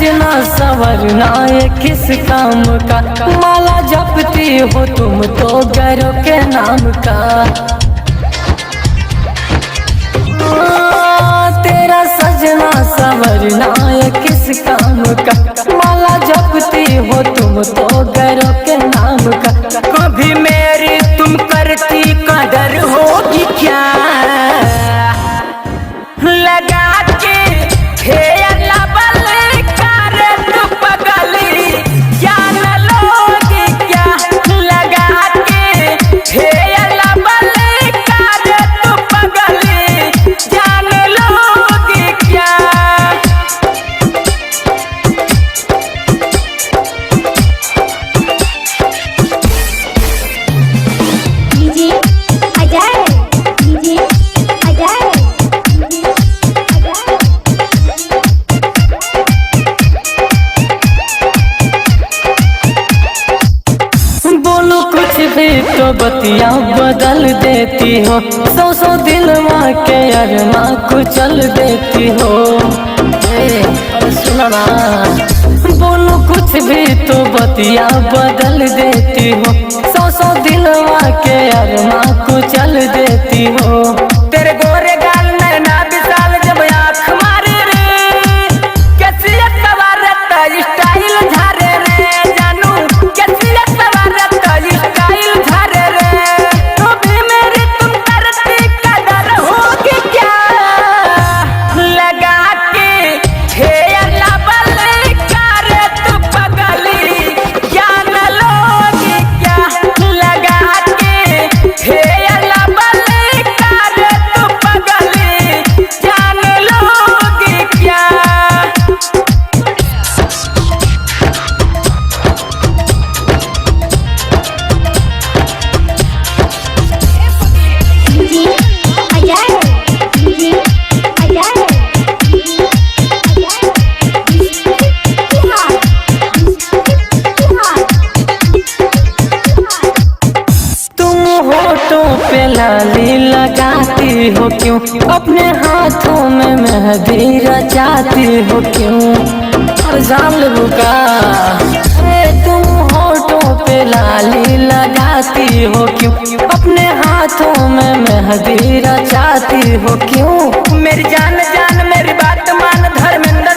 सजना सवरना ये किस काम का, माला जपती हो तुम तो गैरों के नाम का। तेरा सजना सवरना ये किस काम का, माला जपती हो तुम तो गैरों के नाम का। कभी मेरी तुम करती कदर होगी क्या, लगा के तो बतिया बदल देती हो, सौ सौ दिलवा के अरमा कुचल देती हो। सुना ना, बोलो कुछ भी तो बतिया बदल देती हो, सौ सौ दिलवा के अरमा कुचल देती हो। तेरे गोरे गाल नैना विशाल जब आँख मारे रे, कैसियत सवारत स्टाइल झारे रे जानू, कैसियत सवारत स्टाइल झारे रे। तो भी मेरी तुम करती कदर होगी क्या, लगा के ठेला बल करे तू पगली, जान लोगी क्या, लगा के ठेला बल करे तू पगली, जान लोगी क्या। होठों पे लाली लगाती हो क्यों, अपने हाथों में मेहंदी रचाती हो क्यों। और जान लुका तुम होठों पे लाली लगाती हो क्यों, अपने हाथों में मेहंदी रचाती हो क्यों। मेरी जान जान मेरी बात मान धर्मेंद्र